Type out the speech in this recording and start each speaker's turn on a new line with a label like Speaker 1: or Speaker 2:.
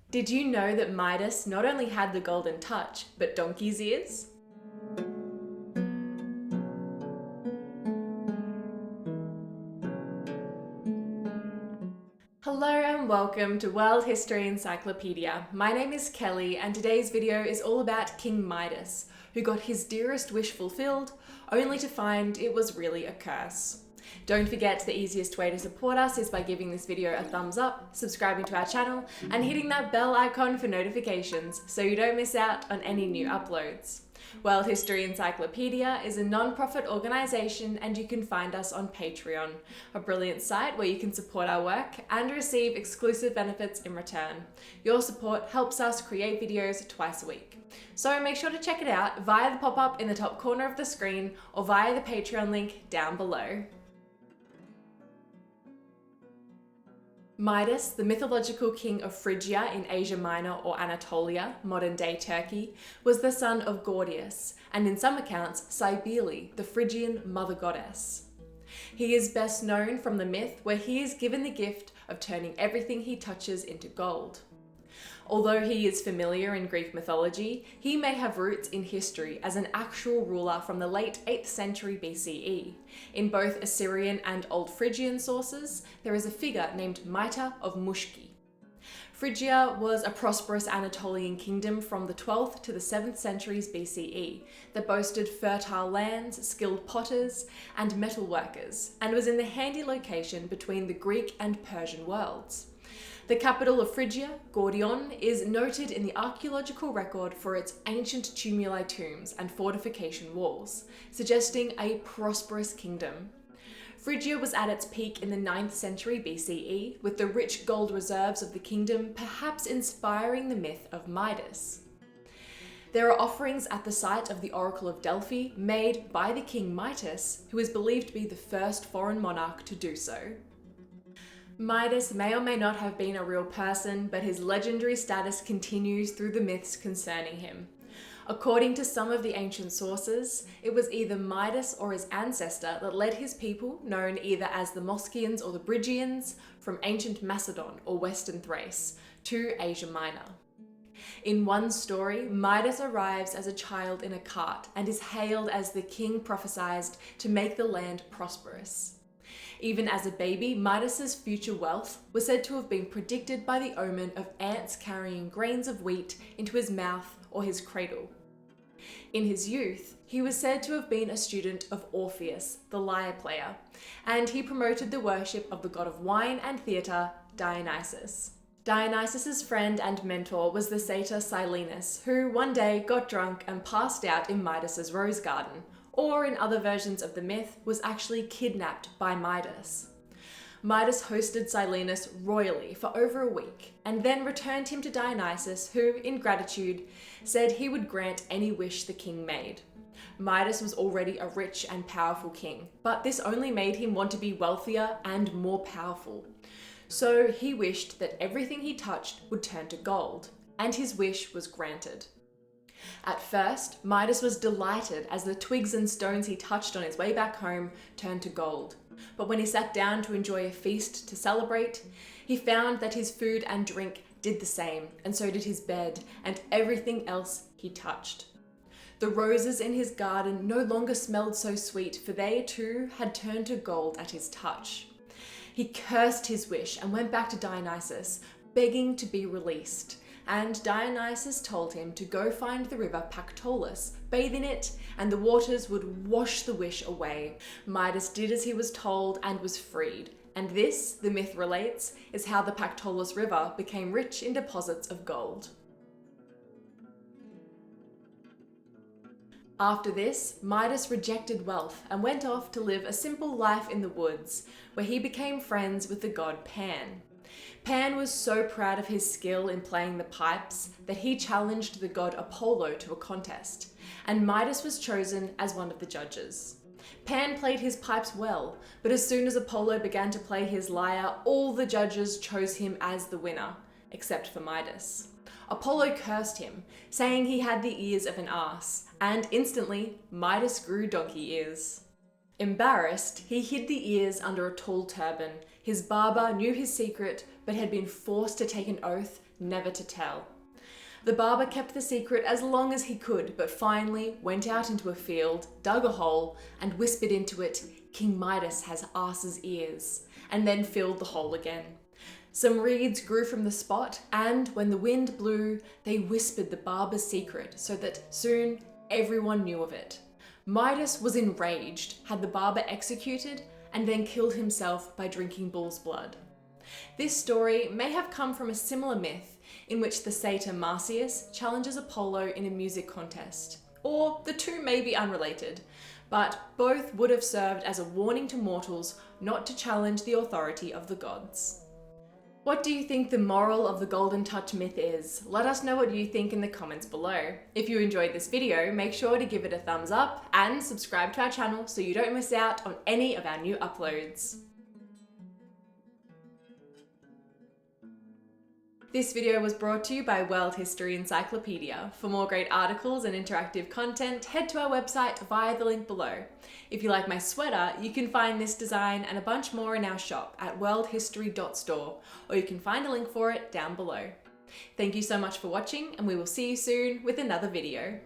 Speaker 1: Did you know that Midas not only had the golden touch, but donkey's ears? Hello and welcome to World History Encyclopedia. My name is Kelly and today's video is all about King Midas, who got his dearest wish fulfilled, only to find it was really a curse. Don't forget the easiest way to support us is by giving this video a thumbs up, subscribing to our channel, and hitting that bell icon for notifications so you don't miss out on any new uploads. World History Encyclopedia is a non-profit organisation and you can find us on Patreon, a brilliant site where you can support our work and receive exclusive benefits in return. Your support helps us create videos twice a week. So make sure to check it out via the pop-up in the top corner of the screen or via the Patreon link down below. Midas, the mythological king of Phrygia in Asia Minor or Anatolia, modern-day Turkey, was the son of Gordius, and in some accounts, Cybele, the Phrygian mother goddess. He is best known from the myth where he is given the gift of turning everything he touches into gold. Although he is familiar in Greek mythology, he may have roots in history as an actual ruler from the late 8th century BCE. In both Assyrian and Old Phrygian sources, there is a figure named Mitre of Mushki. Phrygia was a prosperous Anatolian kingdom from the 12th to the 7th centuries BCE that boasted fertile lands, skilled potters, and metal workers, and was in the handy location between the Greek and Persian worlds. The capital of Phrygia, Gordion, is noted in the archaeological record for its ancient tumuli tombs and fortification walls, suggesting a prosperous kingdom. Phrygia was at its peak in the 9th century BCE, with the rich gold reserves of the kingdom perhaps inspiring the myth of Midas. There are offerings at the site of the Oracle of Delphi made by the king Midas, who is believed to be the first foreign monarch to do so. Midas may or may not have been a real person, but his legendary status continues through the myths concerning him. According to some of the ancient sources, it was either Midas or his ancestor that led his people, known either as the Moschians or the Brygians, from ancient Macedon or Western Thrace to Asia Minor. In one story, Midas arrives as a child in a cart and is hailed as the king prophesied to make the land prosperous. Even as a baby, Midas's future wealth was said to have been predicted by the omen of ants carrying grains of wheat into his mouth or his cradle. In his youth, he was said to have been a student of Orpheus, the lyre player, and he promoted the worship of the god of wine and theatre, Dionysus. Dionysus's friend and mentor was the satyr Silenus, who one day got drunk and passed out in Midas's rose garden, or in other versions of the myth, was actually kidnapped by Midas. Midas hosted Silenus royally for over a week, and then returned him to Dionysus, who, in gratitude, said he would grant any wish the king made. Midas was already a rich and powerful king, but this only made him want to be wealthier and more powerful. So he wished that everything he touched would turn to gold, and his wish was granted. At first, Midas was delighted as the twigs and stones he touched on his way back home turned to gold. But when he sat down to enjoy a feast to celebrate, he found that his food and drink did the same, and so did his bed and everything else he touched. The roses in his garden no longer smelled so sweet, for they too had turned to gold at his touch. He cursed his wish and went back to Dionysus, begging to be released. And Dionysus told him to go find the river Pactolus, bathe in it, and the waters would wash the wish away. Midas did as he was told and was freed. And this, the myth relates, is how the Pactolus River became rich in deposits of gold. After this, Midas rejected wealth and went off to live a simple life in the woods, where he became friends with the god Pan. Pan was so proud of his skill in playing the pipes that he challenged the god Apollo to a contest, and Midas was chosen as one of the judges. Pan played his pipes well, but as soon as Apollo began to play his lyre, all the judges chose him as the winner, except for Midas. Apollo cursed him, saying he had the ears of an ass, and instantly Midas grew donkey ears. Embarrassed, he hid the ears under a tall turban. His barber knew his secret, but had been forced to take an oath never to tell. The barber kept the secret as long as he could, but finally went out into a field, dug a hole, and whispered into it, "King Midas has ass's ears," and then filled the hole again. Some reeds grew from the spot, and when the wind blew, they whispered the barber's secret so that soon everyone knew of it. Midas was enraged, had the barber executed, and then killed himself by drinking bull's blood. This story may have come from a similar myth in which the satyr Marsyas challenges Apollo in a music contest. Or the two may be unrelated, but both would have served as a warning to mortals not to challenge the authority of the gods. What do you think the moral of the Golden Touch myth is? Let us know what you think in the comments below. If you enjoyed this video, make sure to give it a thumbs up and subscribe to our channel so you don't miss out on any of our new uploads. This video was brought to you by World History Encyclopedia. For more great articles and interactive content, head to our website via the link below. If you like my sweater, you can find this design and a bunch more in our shop at worldhistory.store, or you can find a link for it down below. Thank you so much for watching, and we will see you soon with another video.